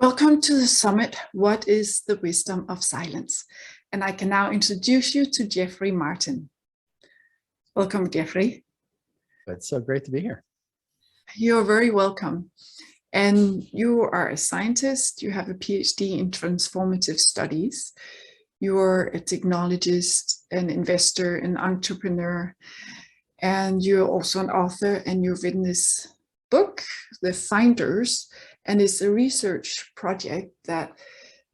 Welcome to the summit, What is the Wisdom of Silence? And I can now introduce you to Jeffery Martin. Welcome, Jeffery. It's so great to be here. You're very welcome. And you are a scientist, you have a PhD in transformative studies, you're a technologist, an investor, an entrepreneur, and you're also an author, and you've written this book, The Finders, and it's a research project that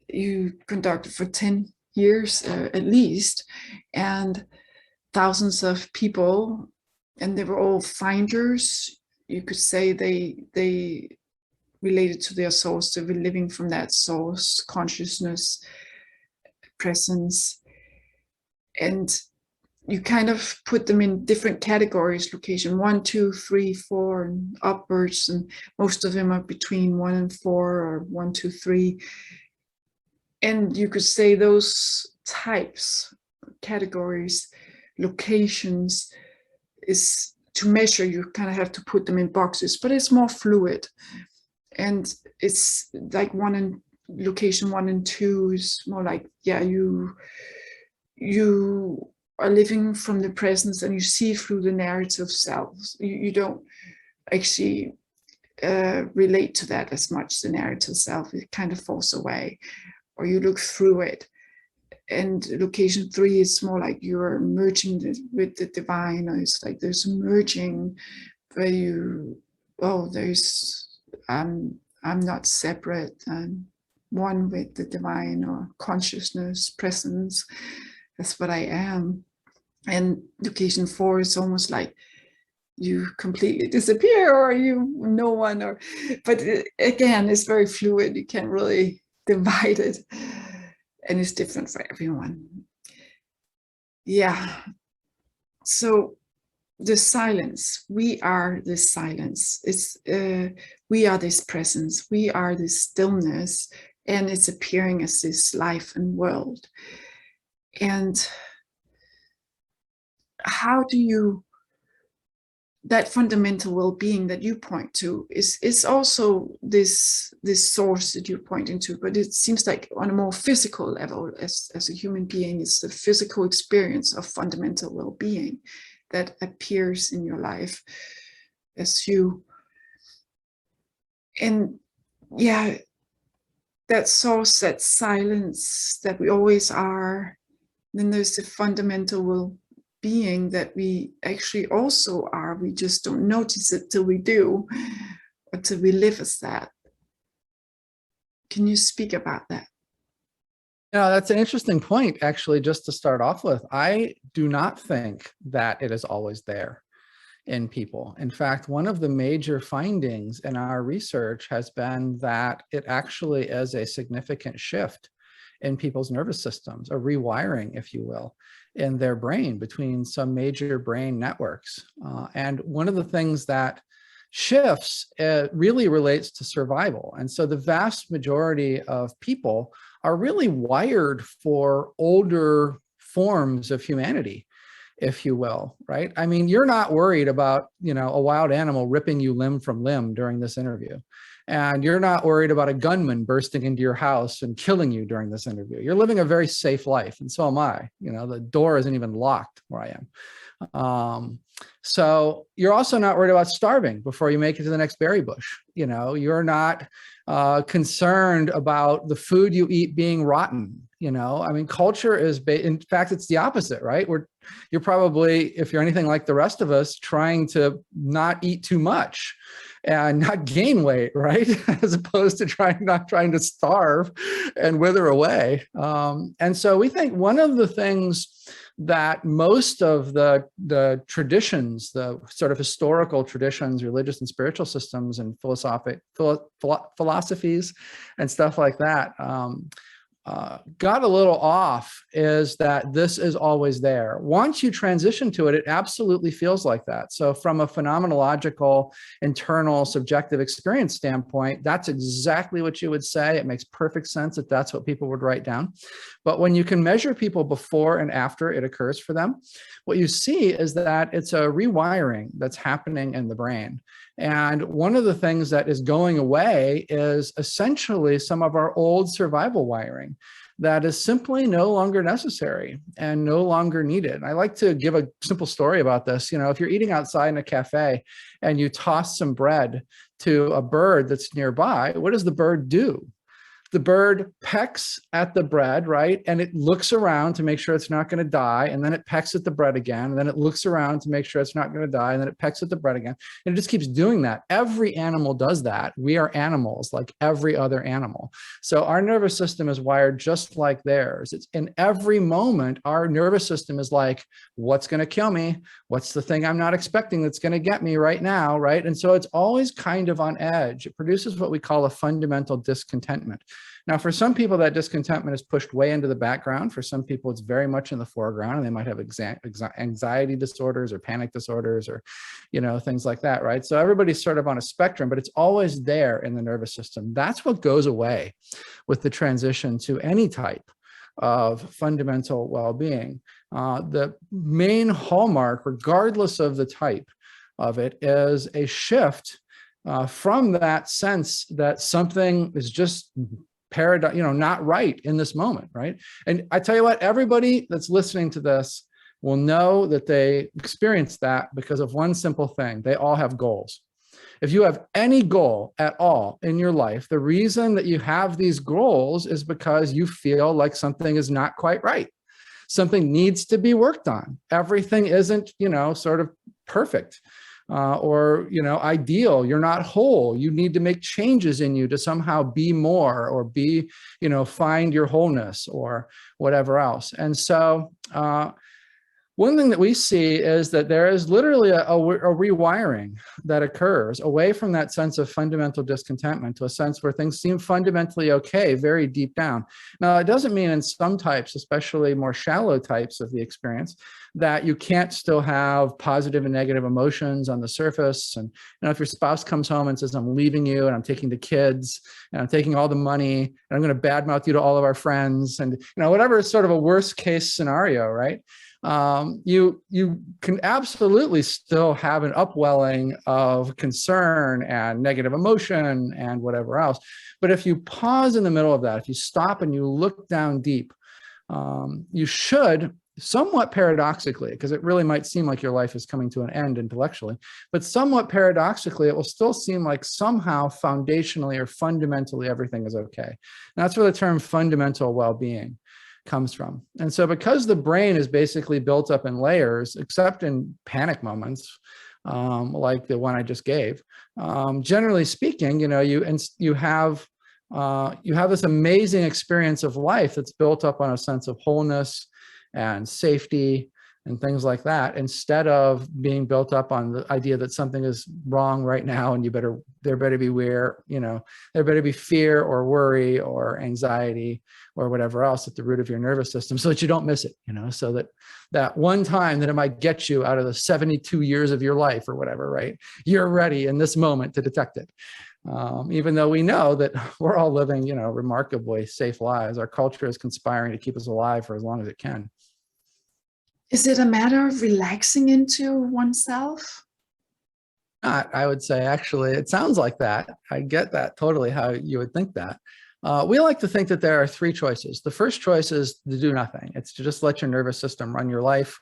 you conducted for 10 years at least, and thousands of people, and they were all finders. You could say they related to their source, they were living from that source, consciousness, presence, and you kind of put them in different categories, location 1, 2, 3, 4, and upwards, and most of them are between 1 and 4 or 1, 2, 3. And you could say those types, categories, locations, is to measure, you kind of have to put them in boxes, but it's more fluid. And it's like location 1 and 2 is more like, yeah, you are living from the presence and you see through the narrative selves. You don't actually relate to that as much, the narrative self. It kind of falls away, or you look through it. And location 3 is more like you're merging with the divine, or it's like there's a merging where I'm not separate, I'm one with the divine, or consciousness, presence. That's what I am. And location 4 is almost like you completely disappear, or no one, but again, it's very fluid. You can't really divide it, and it's different for everyone. Yeah. So the silence, we are this silence. We are this presence. We are this stillness, and it's appearing as this life and world. And how do you, that fundamental well-being that you point to is also this source that you're pointing to, but it seems like on a more physical level, as a human being, it's the physical experience of fundamental well-being that appears in your life as you. And yeah, that source, that silence that we always are. Then there's the fundamental well-being that we actually also are. We just don't notice it till we do, or till we live as that. Can you speak about that? Yeah, that's an interesting point, actually, just to start off with. I do not think that it is always there in people. In fact, one of the major findings in our research has been that it actually is a significant shift in people's nervous systems, a rewiring, if you will, in their brain between some major brain networks. And one of the things that shifts really relates to survival. And so the vast majority of people are really wired for older forms of humanity, if you will, right? I mean, you're not worried about, a wild animal ripping you limb from limb during this interview. And you're not worried about a gunman bursting into your house and killing you during this interview. You're living a very safe life, and so am I. The door isn't even locked where I am. So you're also not worried about starving before you make it to the next berry bush. You're not concerned about the food you eat being rotten. I mean, culture is, in fact, it's the opposite, right? You're probably, if you're anything like the rest of us, trying to not eat too much and not gain weight, right? As opposed to not trying to starve and wither away. And so we think one of the things that most of the traditions, the sort of historical traditions, religious and spiritual systems and philosophies and stuff like that, got a little off is that this is always there. Once you transition to it, it absolutely feels like that. So from a phenomenological, internal, subjective experience standpoint, that's exactly what you would say. It makes perfect sense that that's what people would write down. But when you can measure people before and after it occurs for them, what you see is that it's a rewiring that's happening in the brain. And one of the things that is going away is essentially some of our old survival wiring that is simply no longer necessary and no longer needed. I like to give a simple story about this. You know, if you're eating outside in a cafe and you toss some bread to a bird that's nearby, what does the bird do? The bird pecks at the bread, right? And it looks around to make sure it's not going to die. And then it pecks at the bread again. And then it looks around to make sure it's not going to die. And then it pecks at the bread again. And it just keeps doing that. Every animal does that. We are animals like every other animal. So our nervous system is wired just like theirs. It's in every moment, our nervous system is like, what's going to kill me? What's the thing I'm not expecting that's going to get me right now, right? And so it's always kind of on edge. It produces what we call a fundamental discontentment. Now, for some people, that discontentment is pushed way into the background. For some people, it's very much in the foreground, and they might have anxiety disorders or panic disorders or, you know, things like that, right? So everybody's sort of on a spectrum, but it's always there in the nervous system. That's what goes away with the transition to any type of fundamental well-being. The main hallmark, regardless of the type of it, is a shift from that sense that something is just paradigm, you know, not right in this moment, right? And I tell you what, everybody that's listening to this will know that they experience that because of one simple thing. They all have goals. If you have any goal at all in your life, the reason that you have these goals is because you feel like something is not quite right. Something needs to be worked on. Everything isn't, you know, sort of perfect. Or, you know, ideal. You're not whole. You need to make changes in you to somehow be more or be, you know, find your wholeness or whatever else. And so one thing that we see is that there is literally a rewiring that occurs away from that sense of fundamental discontentment to a sense where things seem fundamentally okay, very deep down. Now, it doesn't mean in some types, especially more shallow types of the experience, that you can't still have positive and negative emotions on the surface. And, you know, if your spouse comes home and says, I'm leaving you and I'm taking the kids and I'm taking all the money and I'm going to badmouth you to all of our friends and, you know, whatever is sort of a worst case scenario, right? You can absolutely still have an upwelling of concern and negative emotion and whatever else. But if you pause in the middle of that, if you stop and you look down deep, you should, somewhat paradoxically, because it really might seem like your life is coming to an end intellectually, but somewhat paradoxically, it will still seem like somehow foundationally or fundamentally everything is okay. And that's where the term fundamental well-being comes from. And so because the brain is basically built up in layers, except in panic moments, like the one I just gave, generally speaking, you know, you have this amazing experience of life that's built up on a sense of wholeness and safety and things like that, instead of being built up on the idea that something is wrong right now and there better be there better be fear or worry or anxiety or whatever else at the root of your nervous system so that you don't miss it, you know, so that one time that it might get you out of the 72 years of your life or whatever, right? You're ready in this moment to detect it. Even though we know that we're all living, you know, remarkably safe lives, our culture is conspiring to keep us alive for as long as it can. Is it a matter of relaxing into oneself? I would say, actually, it sounds like that. I get that totally how you would think that. We like to think that there are three choices. The first choice is to do nothing. It's to just let your nervous system run your life.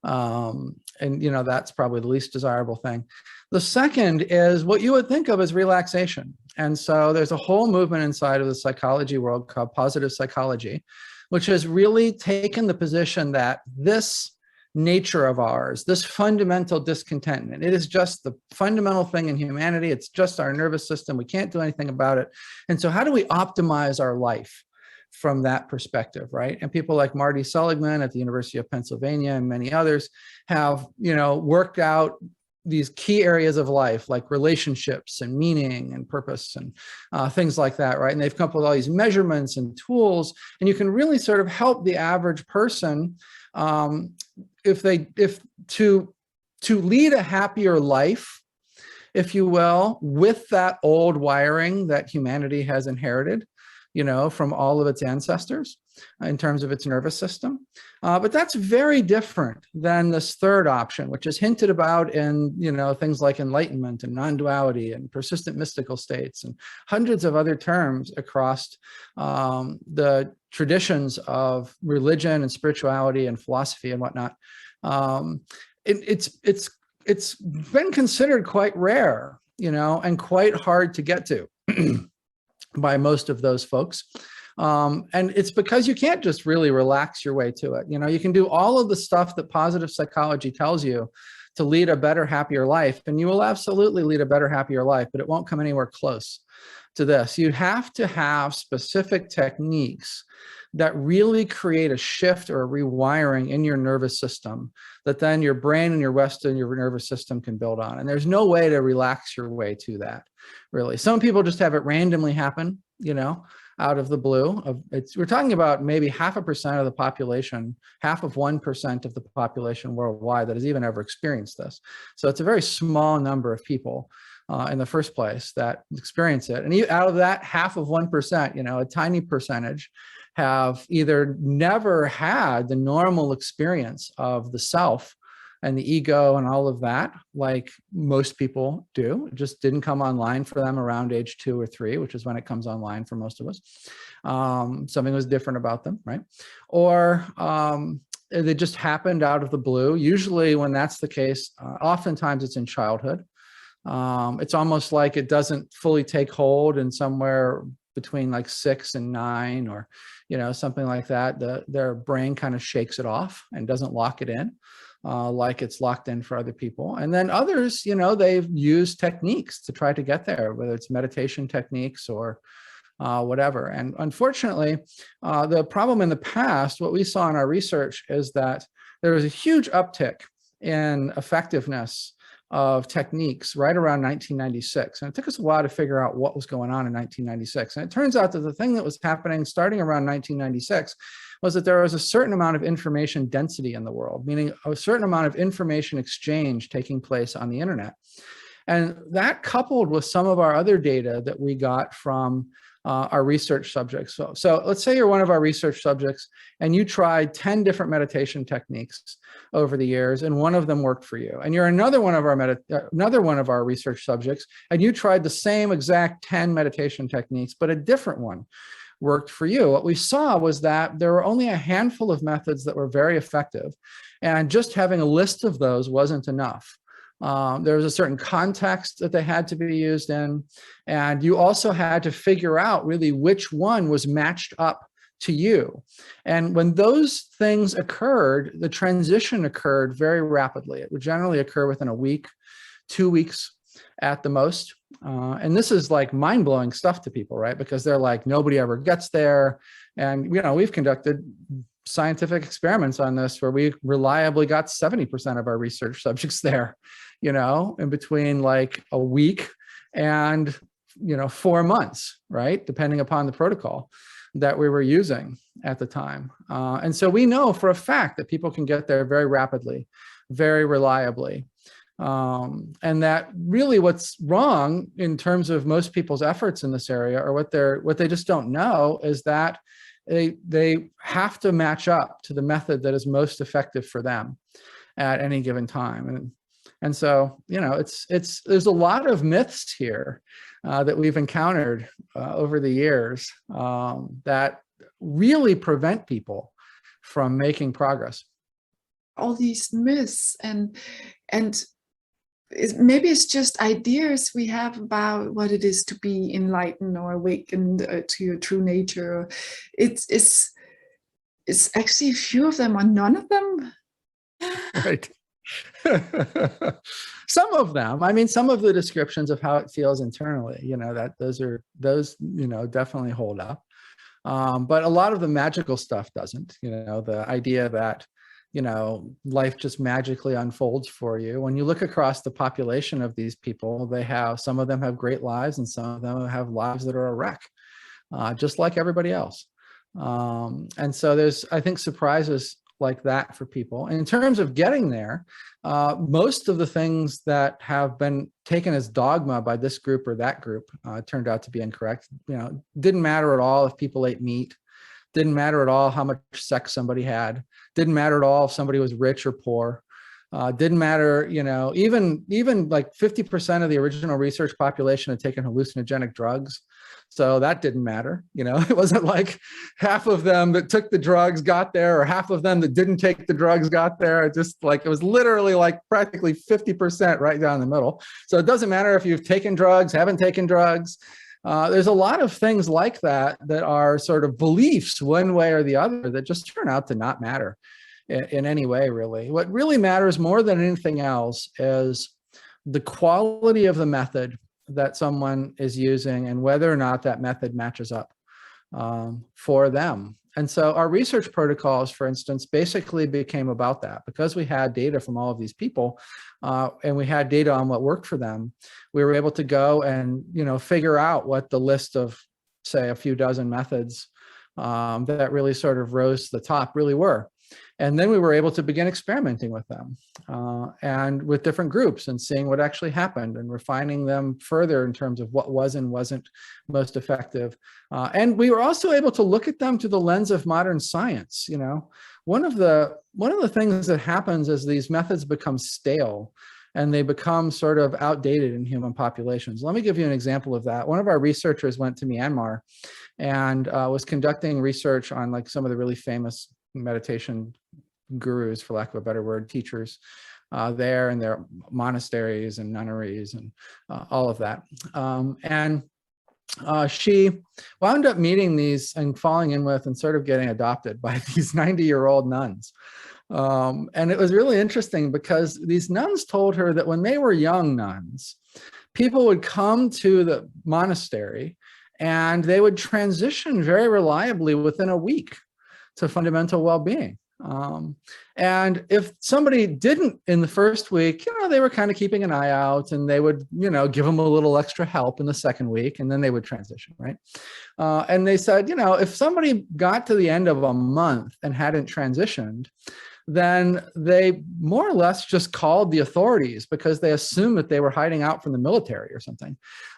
And, you know, that's probably the least desirable thing. The second is what you would think of as relaxation. And so there's a whole movement inside of the psychology world called positive psychology, which has really taken the position that this nature of ours, this fundamental discontentment, it is just the fundamental thing in humanity. It's just our nervous system. We can't do anything about it. And so how do we optimize our life from that perspective, right? And people like Marty Seligman at the University of Pennsylvania and many others have, you know, worked out these key areas of life like relationships and meaning and purpose and things like that, right? And they've come up with all these measurements and tools, and you can really sort of help the average person to lead a happier life if you will, with that old wiring that humanity has inherited, you know, from all of its ancestors in terms of its nervous system. But that's very different than this third option, which is hinted about in, you know, things like enlightenment and non-duality and persistent mystical states and hundreds of other terms across the traditions of religion and spirituality and philosophy and whatnot. It's been considered quite rare, you know, and quite hard to get to by most of those folks. And it's because you can't just really relax your way to it. You know, you can do all of the stuff that positive psychology tells you to lead a better, happier life, and you will absolutely lead a better, happier life, but it won't come anywhere close to this. You have to have specific techniques that really create a shift or a rewiring in your nervous system that then your brain and your Western, your nervous system can build on. And there's no way to relax your way to that, really. Some people just have it randomly happen, you know, out of the blue. We're talking about maybe 0.5% of the population, 1% of the population worldwide that has even ever experienced this. So it's a very small number of people in the first place that experience it. And out of that 0.5%, you know, a tiny percentage have either never had the normal experience of the self and the ego and all of that, like most people do. It just didn't come online for them around age 2 or 3, which is when it comes online for most of us. Something was different about them, right? Or it just happened out of the blue. Usually when that's the case, oftentimes it's in childhood. It's almost like it doesn't fully take hold in somewhere between like 6 and 9, or, you know, something like that. Their brain kind of shakes it off and doesn't lock it in like it's locked in for other people. And then others, you know, they've used techniques to try to get there, whether it's meditation techniques or whatever. And unfortunately, the problem in the past, what we saw in our research is that there was a huge uptick in effectiveness of techniques right around 1996. And it took us a while to figure out what was going on in 1996. And it turns out that the thing that was happening starting around 1996 was that there was a certain amount of information density in the world, meaning a certain amount of information exchange taking place on the internet. And that coupled with some of our other data that we got from our research subjects. So let's say you're one of our research subjects and you tried 10 different meditation techniques over the years, and one of them worked for you. And you're another one of our research subjects, and you tried the same exact 10 meditation techniques, but a different one worked for you. What we saw was that there were only a handful of methods that were very effective, and just having a list of those wasn't enough. There was a certain context that they had to be used in, and you also had to figure out really which one was matched up to you. And when those things occurred, the transition occurred very rapidly. It would generally occur within a week, 2 weeks at the most. And this is like mind-blowing stuff to people, right? Because they're like, nobody ever gets there. And, you know, we've conducted scientific experiments on this where we reliably got 70% of our research subjects there, you know, in between like a week and, you know, 4 months, right? Depending upon the protocol that we were using at the time. And so we know for a fact that people can get there very rapidly, very reliably. And that really what's wrong in terms of most people's efforts in this area, or what they just don't know, is that they have to match up to the method that is most effective for them at any given time. And so, you know, there's a lot of myths here that we've encountered over the years that really prevent people from making progress. All these myths and maybe it's just ideas we have about what it is to be enlightened or awakened to your true nature. It's actually a few of them or none of them. Right. Some of them. I mean, some of the descriptions of how it feels internally, you know, that those you know, definitely hold up. But a lot of the magical stuff doesn't. You know, the idea that, you know, life just magically unfolds for you. When you look across the population of these people, some of them have great lives, and some of them have lives that are a wreck, just like everybody else. And so there's, I think, surprises like that for people. And in terms of getting there, most of the things that have been taken as dogma by this group or that group turned out to be incorrect. Didn't matter at all if people ate meat. Didn't matter at all how much sex somebody had. Didn't matter at all if somebody was rich or poor. Didn't matter, even like 50% of the original research population had taken hallucinogenic drugs. So that didn't matter. It wasn't like half of them that took the drugs got there or half of them that didn't take the drugs got there. It was literally like practically 50% right down the middle. So it doesn't matter if you've taken drugs, haven't taken drugs. There's a lot of things like that are sort of beliefs one way or the other that just turn out to not matter in any way, really. What really matters more than anything else is the quality of the method that someone is using and whether or not that method matches up for them. And so our research protocols, for instance, basically became about that. Because we had data from all of these people and we had data on what worked for them, we were able to go and figure out what the list of, say, a few dozen methods that really sort of rose to the top really were. And then we were able to begin experimenting with them and with different groups and seeing what actually happened and refining them further in terms of what was and wasn't most effective. And we were also able to look at them through the lens of modern science. One of the things that happens is these methods become stale and they become sort of outdated in human populations. Let me give you an example of that. One of our researchers went to Myanmar and was conducting research on like some of the really famous meditation gurus, for lack of a better word, teachers there in their monasteries and nunneries and all of that. And she wound up meeting these and falling in with and sort of getting adopted by these 90-year-old nuns. And it was really interesting because these nuns told her that when they were young nuns, people would come to the monastery and they would transition very reliably within a week to fundamental well-being. And if somebody didn't in the first week, they were kind of keeping an eye out and they would, give them a little extra help in the second week and then they would transition, right? And they said, if somebody got to the end of a month and hadn't transitioned, then they more or less just called the authorities because they assumed that they were hiding out from the military or something.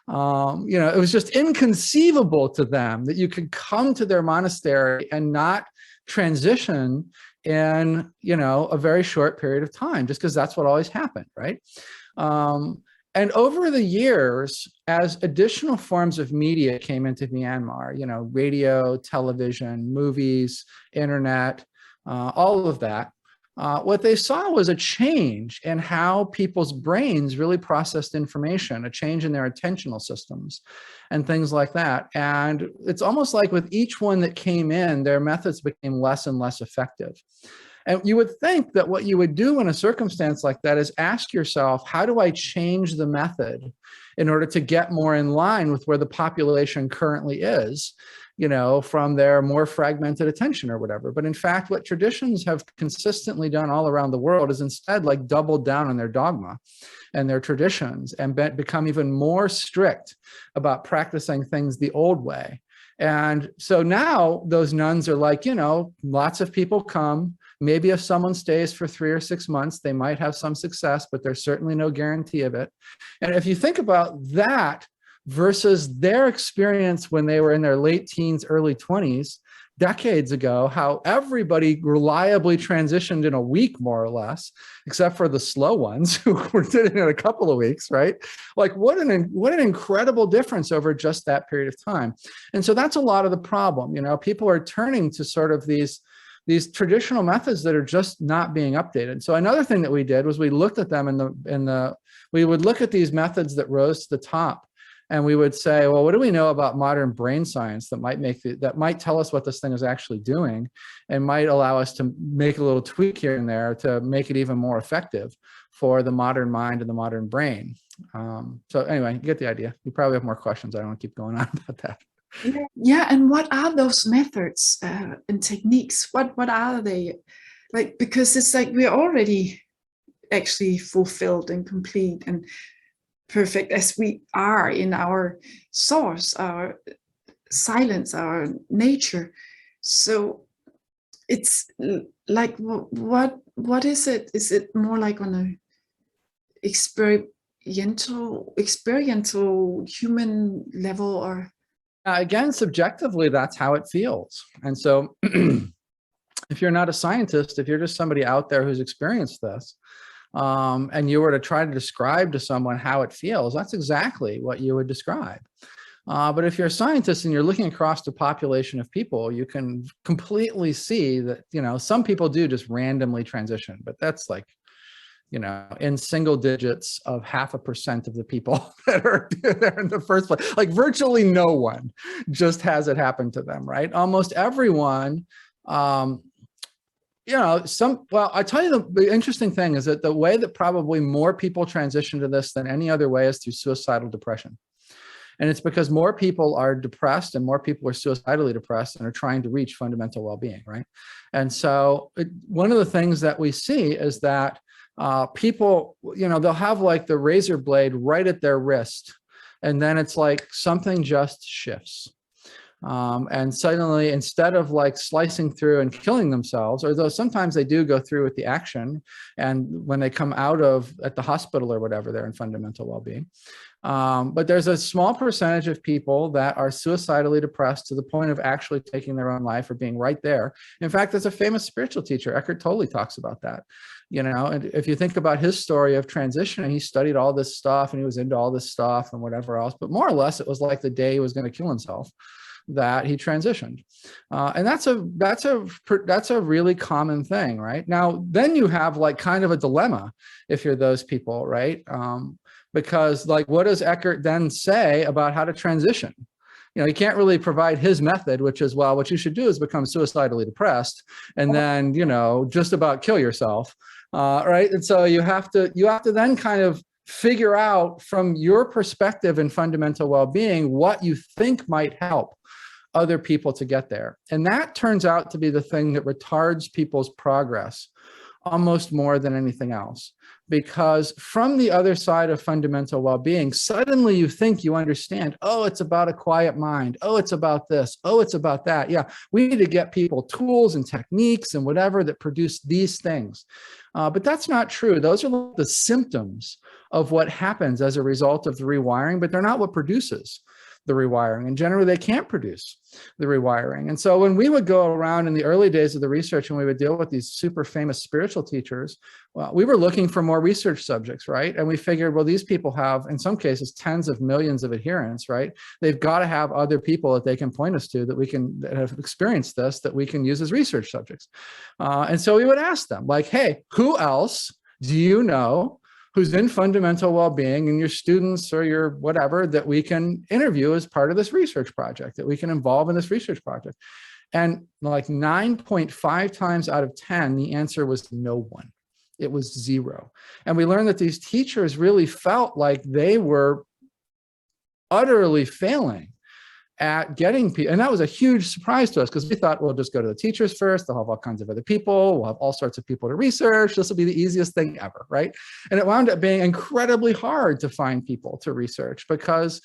It was just inconceivable to them that you could come to their monastery and not transition in, a very short period of time, just because that's what always happened, right? And over the years, as additional forms of media came into Myanmar, radio, television, movies, internet, all of that, what they saw was a change in how people's brains really processed information, a change in their attentional systems and things like that. And it's almost like with each one that came in, their methods became less and less effective. And you would think that what you would do in a circumstance like that is ask yourself, how do I change the method in order to get more in line with where the population currently is? From their more fragmented attention or whatever. But in fact, what traditions have consistently done all around the world is instead like doubled down on their dogma and their traditions and become even more strict about practicing things the old way. And so now those nuns are like, lots of people come. Maybe if someone stays for 3 or 6 months, they might have some success, but there's certainly no guarantee of it. And if you think about that, versus their experience when they were in their late teens, early 20s, decades ago, how everybody reliably transitioned in a week, more or less, except for the slow ones who did it in a couple of weeks, right? Like what an incredible difference over just that period of time. And so that's a lot of the problem. People are turning to sort of these traditional methods that are just not being updated. So another thing that we did was we looked at them we would look at these methods that rose to the top. And we would say, well, what do we know about modern brain science that might tell us what this thing is actually doing and might allow us to make a little tweak here and there to make it even more effective for the modern mind and the modern brain. So anyway, you get the idea. You probably have more questions. I don't want to keep going on about that. Yeah, and what are those methods and techniques? What are they? Like, because it's like we're already actually fulfilled and complete and perfect as we are in our source, our silence, our nature. So like, what is it? Is it more like on a experiential human level, or? Again, subjectively, that's how it feels. And so if you're not a scientist, if you're just somebody out there who's experienced this, and you were to try to describe to someone how it feels, that's exactly what you would describe. But if you're a scientist and you're looking across the population of people, you can completely see that, some people do just randomly transition, but that's like, in single digits of 0.5% of the people that are there in the first place. Like virtually no one just has it happen to them, right? Almost everyone, well, I tell you, the interesting thing is that the way that probably more people transition to this than any other way is through suicidal depression. And it's because more people are depressed and more people are suicidally depressed and are trying to reach fundamental well-being, right? And so one of the things that we see is that people, they'll have like the razor blade right at their wrist, and then it's like something just shifts. And suddenly, instead of like slicing through and killing themselves, although sometimes they do go through with the action, and when they come out at the hospital or whatever, they're in fundamental well-being. But there's a small percentage of people that are suicidally depressed to the point of actually taking their own life or being right there. In fact, there's a famous spiritual teacher, Eckhart Tolle, talks about that. And if you think about his story of transition, he studied all this stuff and he was into all this stuff and whatever else, but more or less it was like the day he was going to kill himself that he transitioned. And that's a really common thing, right? Now, then you have like kind of a dilemma if you're those people, right? Because like, what does Eckhart then say about how to transition? He can't really provide his method, which is, well, what you should do is become suicidally depressed and then, just about kill yourself, right? And so you have to then kind of figure out from your perspective in fundamental well-being what you think might help other people to get there. And that turns out to be the thing that retards people's progress almost more than anything else. Because from the other side of fundamental well-being, suddenly you think you understand, oh, it's about a quiet mind. Oh, it's about this. Oh, it's about that. Yeah, we need to get people tools and techniques and whatever that produce these things. But that's not true. Those are the symptoms of what happens as a result of the rewiring, but they're not what produces the rewiring. And generally, they can't produce the rewiring. And so when we would go around in the early days of the research and we would deal with these super famous spiritual teachers, well, we were looking for more research subjects, right? And we figured, well, these people have, in some cases, tens of millions of adherents, right? They've got to have other people that they can point us to that have experienced this, that we can use as research subjects. And so we would ask them, like, hey, who else do you know who's in fundamental well-being, and your students or your whatever that we can interview as part of this research project, that we can involve in this research project? And like 9.5 times out of 10, the answer was no one. It was zero. And we learned that these teachers really felt like they were utterly failing at getting people. And that was a huge surprise to us because we thought, we'll just go to the teachers first. They'll have all kinds of other people. We'll have all sorts of people to research. This will be the easiest thing ever, right? And it wound up being incredibly hard to find people to research because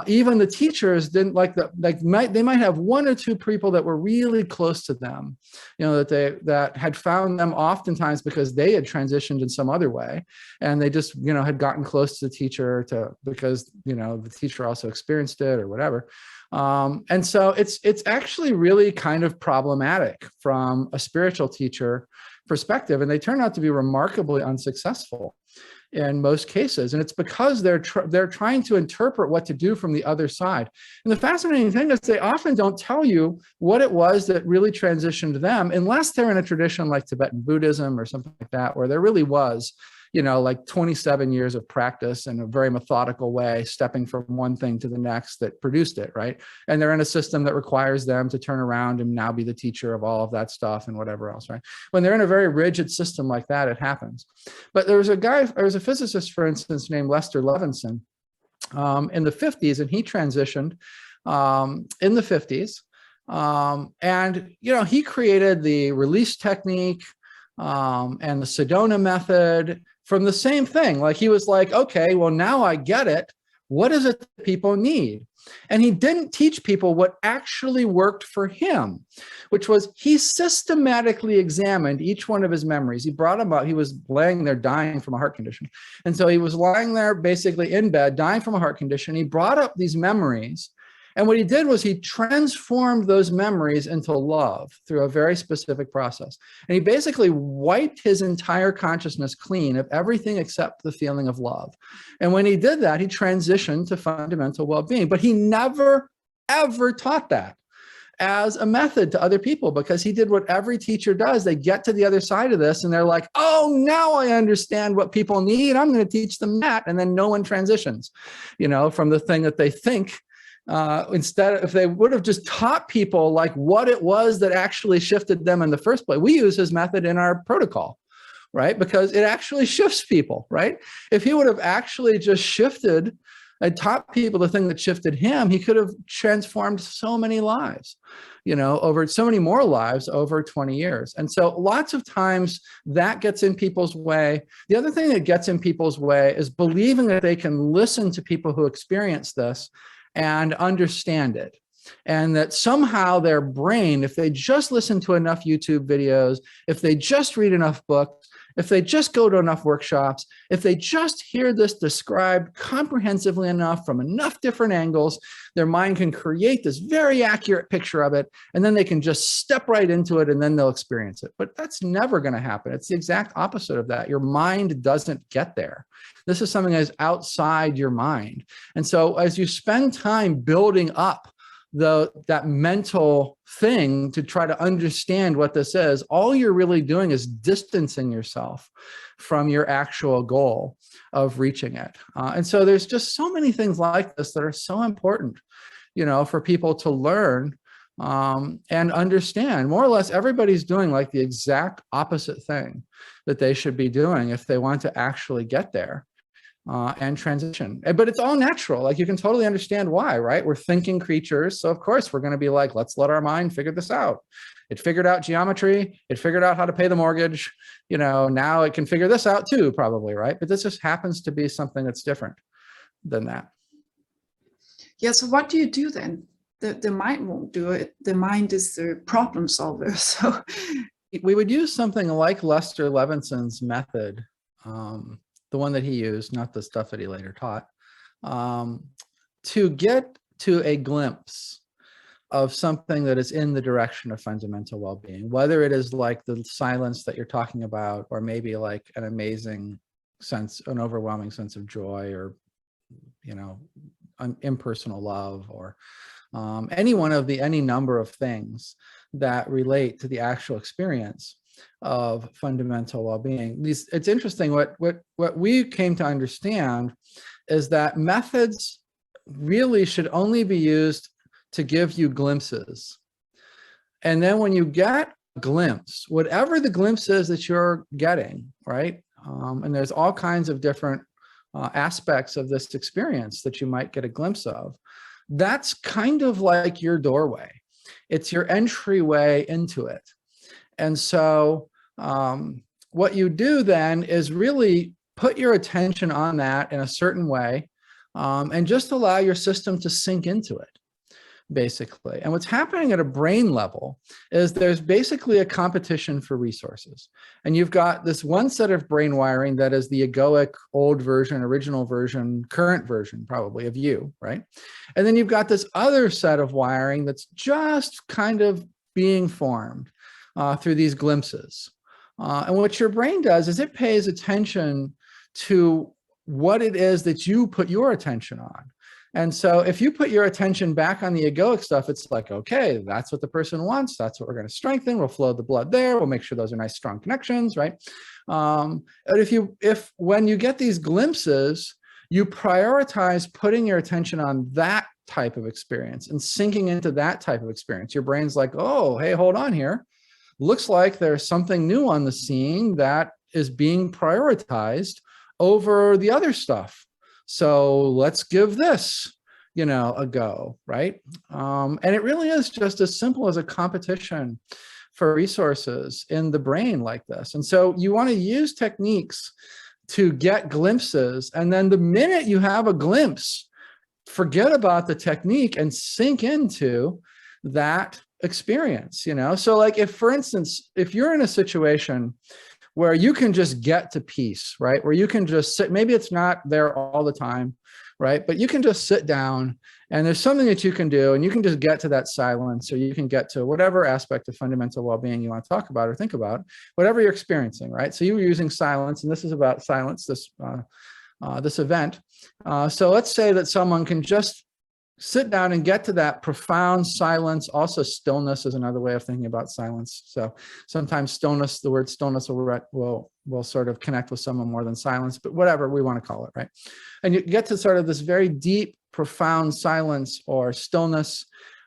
even the teachers didn't they might have one or two people that were really close to them, that had found them oftentimes because they had transitioned in some other way. And they just, had gotten close to the teacher because the teacher also experienced it or whatever. And so it's actually really kind of problematic from a spiritual teacher perspective. And they turn out to be remarkably unsuccessful in most cases. And it's because they're trying to interpret what to do from the other side. And the fascinating thing is they often don't tell you what it was that really transitioned them, unless they're in a tradition like Tibetan Buddhism or something like that, where there really was, like 27 years of practice in a very methodical way, stepping from one thing to the next that produced it, right? And they're in a system that requires them to turn around and now be the teacher of all of that stuff and whatever else, right? When they're in a very rigid system like that, it happens. But there was a physicist, for instance, named Lester Levinson in the 50s, and he transitioned in the 50s. And, he created the release technique and the Sedona method from the same thing. Like he was like, okay, well, now I get it. What is it that people need? And he didn't teach people what actually worked for him, which was he systematically examined each one of his memories. He brought them up. He was laying there dying from a heart condition. And so he was lying there basically in bed, dying from a heart condition. He brought up these memories. And what he did was he transformed those memories into love through a very specific process. And he basically wiped his entire consciousness clean of everything except the feeling of love. And when he did that, he transitioned to fundamental well-being. But he never, ever taught that as a method to other people, because he did what every teacher does. They get to the other side of this and they're like, oh, now I understand what people need. I'm going to teach them that. And then no one transitions, from the thing that they think. Instead, if they would have just taught people like what it was that actually shifted them in the first place. We use his method in our protocol, right? Because it actually shifts people, right? If he would have actually just shifted and taught people the thing that shifted him, he could have transformed so many lives, over so many more lives over 20 years. And so lots of times that gets in people's way. The other thing that gets in people's way is believing that they can listen to people who experience this and understand it. And that somehow their brain, if they just listen to enough YouTube videos, if they just read enough books, if they just go to enough workshops, if they just hear this described comprehensively enough from enough different angles, their mind can create this very accurate picture of it, and then they can just step right into it and then they'll experience it. But that's never going to happen. It's the exact opposite of that. Your mind doesn't get there. This is something that is outside your mind. And so as you spend time building up that mental thing to try to understand what this is, all you're really doing is distancing yourself from your actual goal of reaching it. And so there's just so many things like this that are so important, for people to learn and understand. More or less, everybody's doing like the exact opposite thing that they should be doing if they want to actually get there. And transition. But it's all natural. Like you can totally understand why, right? We're thinking creatures. So of course we're going to be like, let's let our mind figure this out. It figured out geometry. It figured out how to pay the mortgage. Now it can figure this out too, probably, right? But this just happens to be something that's different than that. Yeah, so what do you do then? The mind won't do it. The mind is the problem solver. So we would use something like Lester Levinson's method, the one that he used, not the stuff that he later taught, to get to a glimpse of something that is in the direction of fundamental well-being, whether it is like the silence that you're talking about, or maybe like an amazing sense, an overwhelming sense of joy, or, impersonal love, or any number of things that relate to the actual experience of fundamental well-being. It's interesting, what we came to understand is that methods really should only be used to give you glimpses. And then when you get a glimpse, whatever the glimpse is that you're getting, right? And there's all kinds of different aspects of this experience that you might get a glimpse of. That's kind of like your doorway. It's your entryway into it. And so what you do then is really put your attention on that in a certain way, and just allow your system to sink into it, basically. And what's happening at a brain level is there's basically a competition for resources. And you've got this one set of brain wiring that is the egoic old version, original version, current version probably of you, right? And then you've got this other set of wiring that's just kind of being formed through these glimpses. And what your brain does is it pays attention to what it is that you put your attention on. And so if you put your attention back on the egoic stuff, it's like, okay, that's what the person wants. That's what we're going to strengthen. We'll flow the blood there. We'll make sure those are nice, strong connections, right? But if when you get these glimpses, you prioritize putting your attention on that type of experience and sinking into that type of experience, your brain's like, oh, hey, hold on here. Looks like there's something new on the scene that is being prioritized over the other stuff. So let's give this, a go, right? And it really is just as simple as a competition for resources in the brain like this. And so you want to use techniques to get glimpses. And then the minute you have a glimpse, forget about the technique and sink into that experience, So like if, for instance, if you're in a situation where you can just get to peace, right? Where you can just sit, maybe it's not there all the time, right? But you can just sit down and there's something that you can do and you can just get to that silence, or you can get to whatever aspect of fundamental well-being you want to talk about or think about, whatever you're experiencing, right? So you were using silence, and this is about silence, this event. So let's say that someone can just sit down and get to that profound silence. Also, stillness is another way of thinking about silence. So sometimes stillness, the word stillness will sort of connect with someone more than silence, but whatever we want to call it, right? And you get to sort of this very deep, profound silence or stillness.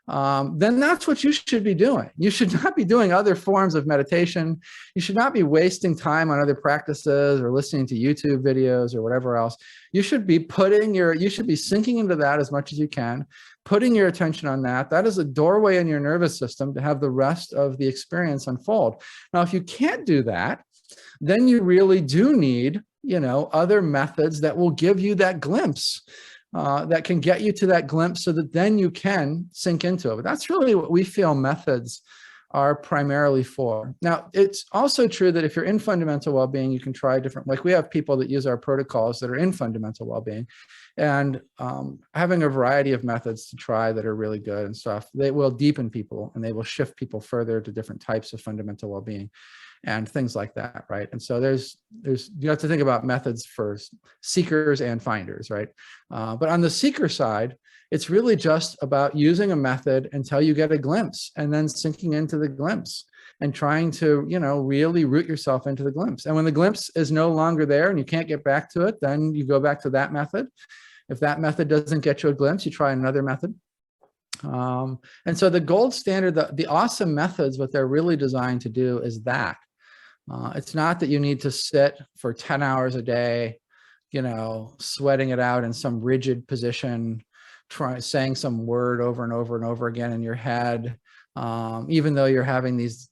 Then that's what you should be doing. You should not be doing other forms of meditation. You should not be wasting time on other practices or listening to YouTube videos or whatever else. You should be sinking into that as much as you can, putting your attention on that. That is a doorway in your nervous system to have the rest of the experience unfold. Now, if you can't do that, then you really do need, other methods that will give you that glimpse. That can get you to that glimpse so that then you can sink into it. But that's really what we feel methods are primarily for. Now, it's also true that if you're in fundamental well-being, you can try different, like we have people that use our protocols that are in fundamental well-being, and having a variety of methods to try that are really good and stuff. They will deepen people and they will shift people further to different types of fundamental well-being and things like that, right? And so you have to think about methods for seekers and finders, right? But on the seeker side, it's really just about using a method until you get a glimpse, and then sinking into the glimpse and trying to, really root yourself into the glimpse. And when the glimpse is no longer there and you can't get back to it, then you go back to that method. If that method doesn't get you a glimpse, you try another method. And so the gold standard, the awesome methods, what they're really designed to do is that. It's not that you need to sit for 10 hours a day, sweating it out in some rigid position, saying some word over and over and over again in your head, even though you're having these,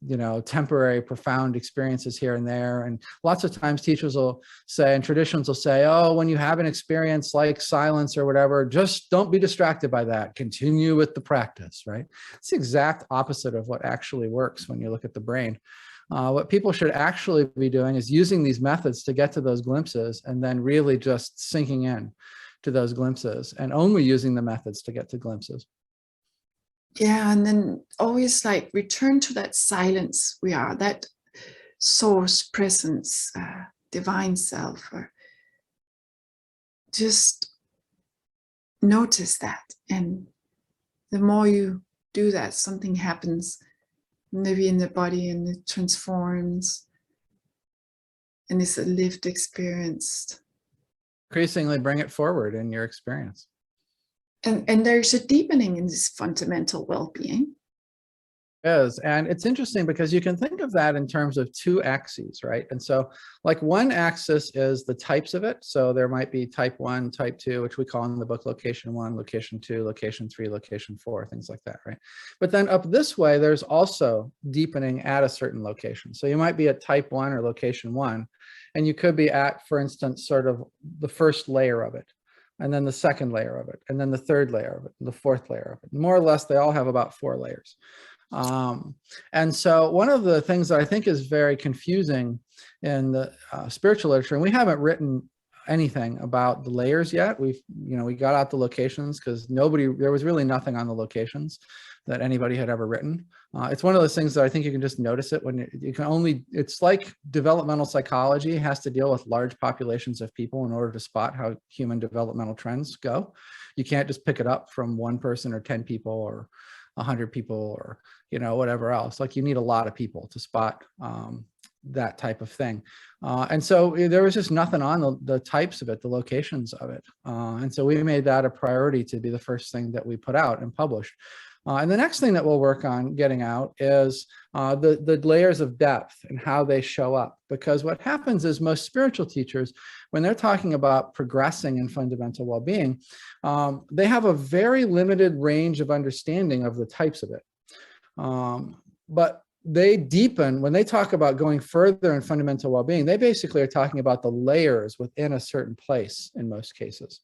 temporary, profound experiences here and there. And lots of times teachers will say, and traditions will say, oh, when you have an experience like silence or whatever, just don't be distracted by that. Continue with the practice, right? It's the exact opposite of what actually works when you look at the brain. What people should actually be doing is using these methods to get to those glimpses, and then really just sinking in to those glimpses, and only using the methods to get to glimpses. Yeah, and then always like return to that silence we are, that source presence, divine self, or just notice that. And the more you do that, something happens maybe in the body, and it transforms, and it's a lived experience. Increasingly bring it forward in your experience. And there's a deepening in this fundamental well-being. Is. And it's interesting because you can think of that in terms of two axes, right? And so like one axis is the types of it. So there might be type 1, type 2, which we call in the book location 1, location 2, location 3, location 4, things like that, right? But then up this way, there's also deepening at a certain location. So you might be at type 1 or location 1, and you could be at, for instance, sort of the first layer of it, and then the second layer of it, and then the third layer of it, and the fourth layer of it. More or less, they all have about 4 layers. And so one of the things that I think is very confusing in the spiritual literature, and we haven't written anything about the layers yet. We got out the locations because there was really nothing on the locations that anybody had ever written. It's one of those things that I think you can just notice it when it's like developmental psychology has to deal with large populations of people in order to spot how human developmental trends go. You can't just pick it up from one person or 10 people or 100 people or, whatever else. Like you need a lot of people to spot that type of thing. And so there was just nothing on the types of it, the locations of it. And so we made that a priority to be the first thing that we put out and published. And the next thing that we'll work on getting out is the layers of depth and how they show up. Because what happens is most spiritual teachers, when they're talking about progressing in fundamental well-being, they have a very limited range of understanding of the types of it. But they deepen, when they talk about going further in fundamental well-being, they basically are talking about the layers within a certain place in most cases.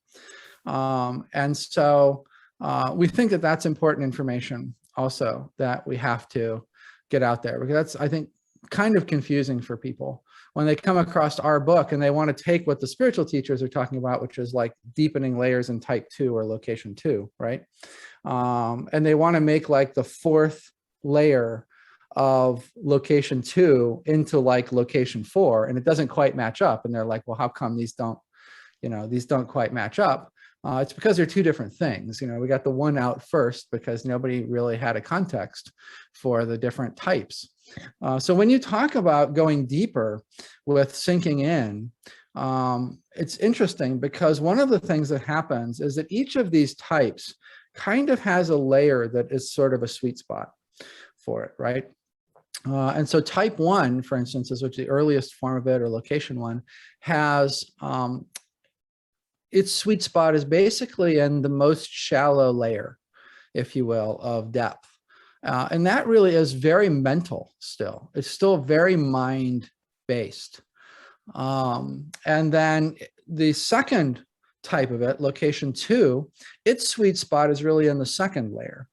And so we think that that's important information also that we have to get out there, because that's, I think, kind of confusing for people when they come across our book and they want to take what the spiritual teachers are talking about, which is like deepening layers in type 2 or location 2, right? And they want to make like the fourth layer of location 2 into like location 4, and it doesn't quite match up. And they're like, well, how come these don't, these don't quite match up? It's because they're two different things. We got the one out first because nobody really had a context for the different types. So when you talk about going deeper with sinking in, it's interesting because one of the things that happens is that each of these types kind of has a layer that is sort of a sweet spot for it, right? And so type 1, for instance, is which the earliest form of it, or location 1, has its sweet spot is basically in the most shallow layer, if you will, of depth. And that really is very mental still. It's still very mind-based. And then the second type of it, location 2, its sweet spot is really in the second layer.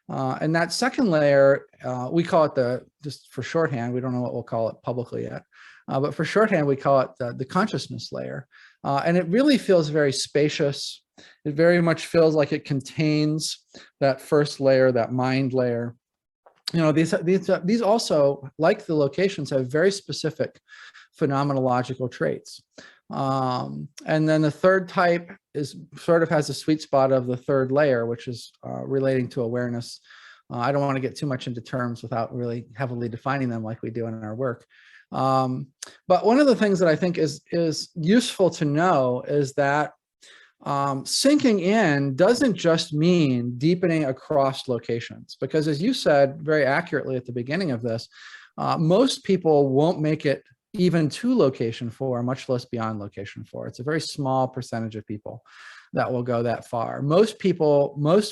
And that second layer, we call it just for shorthand, we don't know what we'll call it publicly yet, but for shorthand, we call it the consciousness layer. And it really feels very spacious. It very much feels like it contains that first layer, that mind layer. These also, like the locations, have very specific phenomenological traits. And then the third type is sort of has a sweet spot of the third layer, which is relating to awareness. I don't want to get too much into terms without really heavily defining them like we do in our work. But one of the things that I think is useful to know is that sinking in doesn't just mean deepening across locations, because as you said very accurately at the beginning of this, most people won't make it even to location 4, much less beyond location 4. It's a very small percentage of people that will go that far. Most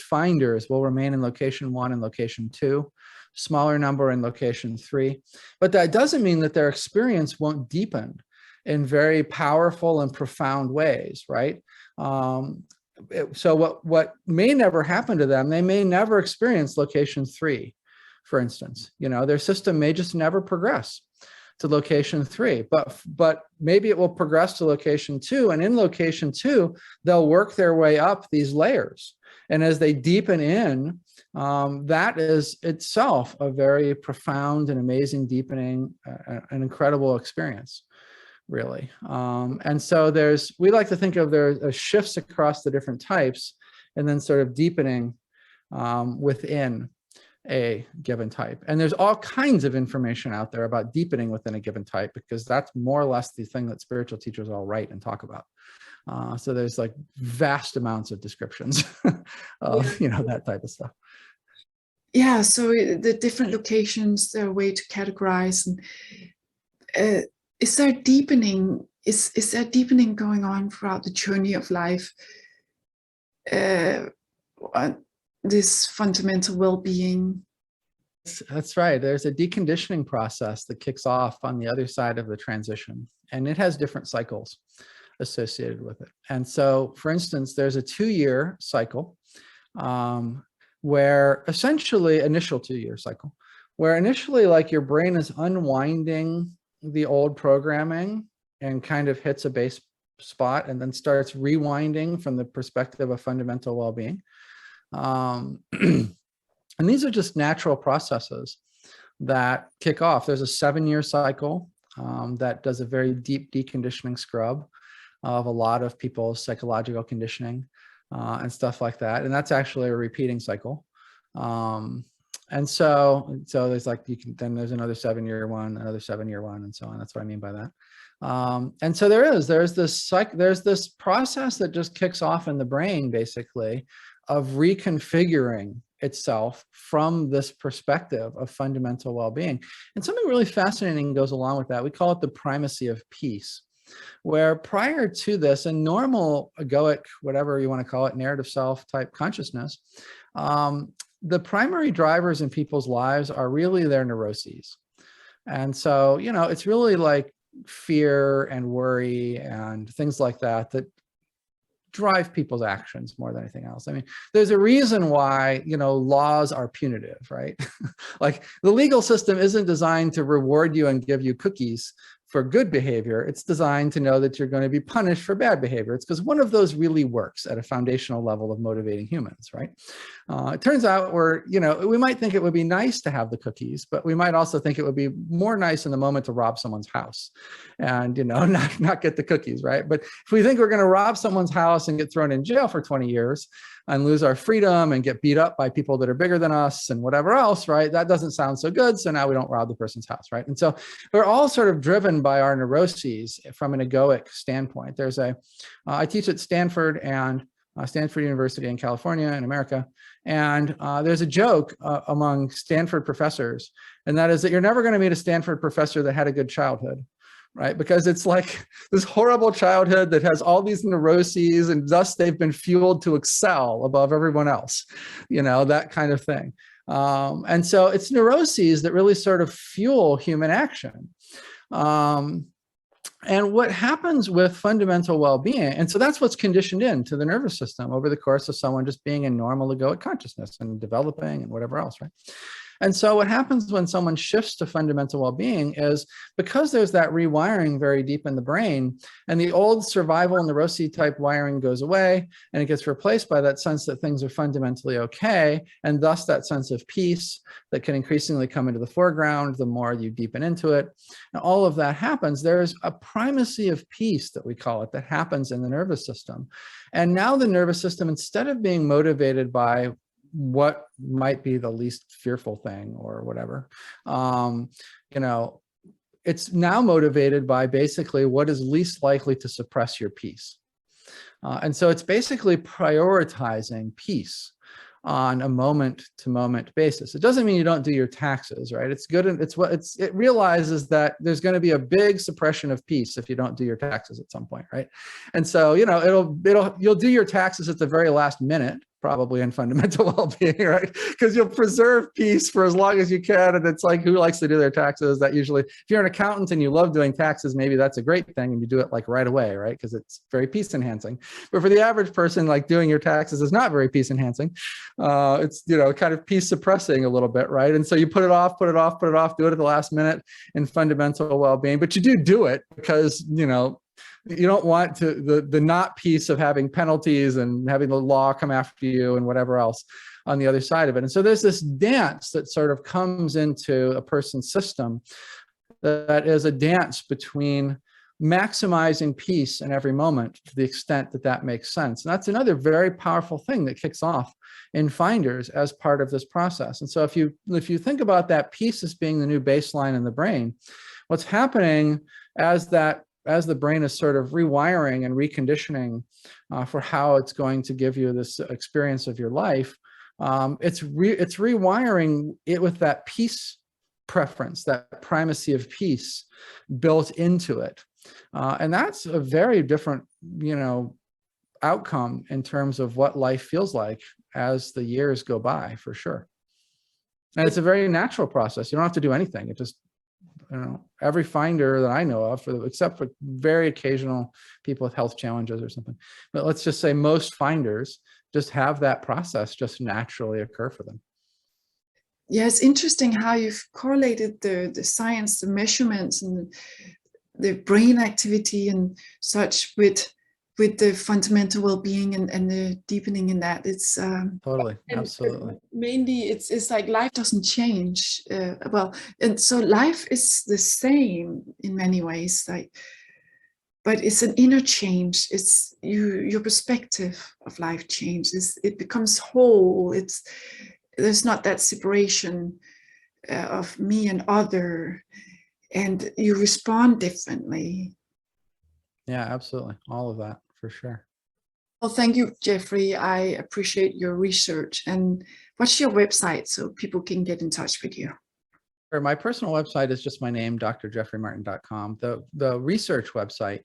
finders will remain in location 1 and location 2, smaller number in location 3. But that doesn't mean that their experience won't deepen in very powerful and profound ways, right? So what may never happen to them, they may never experience location 3, for instance. Their system may just never progress to location 3, but maybe it will progress to location 2, and in location 2, they'll work their way up these layers. And as they deepen in, that is itself a very profound and amazing deepening, an incredible experience, really. And so we like to think of there as shifts across the different types, and then sort of deepening within a given type. And there's all kinds of information out there about deepening within a given type, because that's more or less the thing that spiritual teachers all write and talk about. So there's like vast amounts of descriptions of that type of stuff. Yeah, so the different locations, their way to categorize. And is there deepening? Is there deepening going on throughout the journey of life? This fundamental well-being. That's right. There's a deconditioning process that kicks off on the other side of the transition, and it has different cycles associated with it. And so, for instance, there's a 2-year cycle where essentially, initial 2-year cycle, where initially like your brain is unwinding the old programming and kind of hits a base spot and then starts rewinding from the perspective of fundamental well-being. And these are just natural processes that kick off. There's a 7-year cycle that does a very deep deconditioning scrub of a lot of people's psychological conditioning and stuff like that. And that's actually a repeating cycle. And so there's like, then there's another 7-year one, another 7-year one, and so on. That's what I mean by that. And so there's this process that just kicks off in the brain, basically, of reconfiguring itself from this perspective of fundamental well-being. And something really fascinating goes along with that. We call it the primacy of peace, where prior to this, a normal egoic, whatever you want to call it, narrative self type consciousness, the primary drivers in people's lives are really their neuroses. And so, it's really like fear and worry and things like that drive people's actions more than anything else. I mean, there's a reason why, you know, laws are punitive, right? Like the legal system isn't designed to reward you and give you cookies for good behavior. It's designed to know that you're going to be punished for bad behavior. It's because one of those really works at a foundational level of motivating humans, right? It turns out we might think it would be nice to have the cookies, but we might also think it would be more nice in the moment to rob someone's house and, you know, not get the cookies, right? But if we think we're going to rob someone's house and get thrown in jail for 20 years and lose our freedom and get beat up by people that are bigger than us and whatever else, right? That doesn't sound so good. So now we don't rob the person's house, right? And so we're all sort of driven by our neuroses from an egoic standpoint. I teach at Stanford and Stanford University in California in America. And there's a joke among Stanford professors, and that is that you're never going to meet a Stanford professor that had a good childhood, right? Because it's like this horrible childhood that has all these neuroses, and thus they've been fueled to excel above everyone else, you know, that kind of thing. And so it's neuroses that really sort of fuel human action. And what happens with fundamental well-being, and so that's what's conditioned into the nervous system over the course of someone just being in normal egoic consciousness and developing and whatever else, right? And so what happens when someone shifts to fundamental well-being is because there's that rewiring very deep in the brain, and the old survival neurosy type wiring goes away, and it gets replaced by that sense that things are fundamentally okay, and thus that sense of peace that can increasingly come into the foreground the more you deepen into it. And all of that happens. There's a primacy of peace that we call it that happens in the nervous system. And now the nervous system, instead of being motivated by what might be the least fearful thing or whatever, you know, it's now motivated by basically what is least likely to suppress your peace. And so it's basically prioritizing peace on a moment-to-moment basis. It doesn't mean you don't do your taxes, right? It's good, and it realizes that there's going to be a big suppression of peace if you don't do your taxes at some point, right? And so, you know, you'll do your taxes at the very last minute, probably in fundamental well-being, right? Because you'll preserve peace for as long as you can. And it's like, who likes to do their taxes? That usually, if you're an accountant and you love doing taxes, maybe that's a great thing and you do it like right away, right? Because it's very peace enhancing. But for the average person, like doing your taxes is not very peace enhancing. It's, you know, kind of peace suppressing a little bit, right? And so you put it off, do it at the last minute in fundamental well-being, but you do it because, you know, you don't want to the not peace of having penalties and having the law come after you and whatever else on the other side of it. And so there's this dance that sort of comes into a person's system that is a dance between maximizing peace in every moment to the extent that that makes sense. And that's another very powerful thing that kicks off in finders as part of this process. And so if you think about that peace as being the new baseline in the brain, what's happening as the brain is sort of rewiring and reconditioning for how it's going to give you this experience of your life, it's rewiring it with that peace preference, that primacy of peace built into it. And that's a very different, you know, outcome in terms of what life feels like as the years go by, for sure. And it's a very natural process. You don't have to do anything. It just, you know, every finder that I know of, except for very occasional people with health challenges or something, but let's just say most finders just have that process just naturally occur for them. Yeah, it's interesting how you've correlated the science, the measurements, and the brain activity and such with the fundamental well-being and the deepening in that. It's totally, absolutely. Mainly, it's like life doesn't change. And so life is the same in many ways. But it's an inner change. It's your perspective of life changes. It becomes whole. There's not that separation of me and other, and you respond differently. Yeah, absolutely. All of that, for sure. Well, thank you, Jeffrey. I appreciate your research. And what's your website so people can get in touch with you? My personal website is just my name, drjeffreymartin.com. The research website,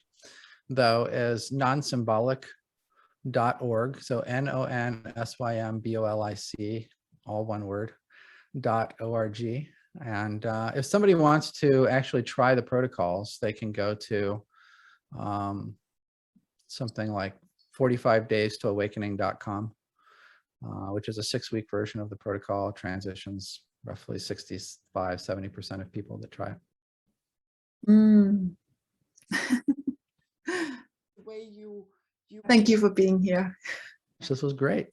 though, is nonsymbolic.org. So NONSYMBOLIC, all one word, .org. And if somebody wants to actually try the protocols, they can go to something like 45daystoawakening.com, which is a 6-week version of the protocol. Transitions roughly 65-70% of people that try it. The way you thank you for being here. This was great.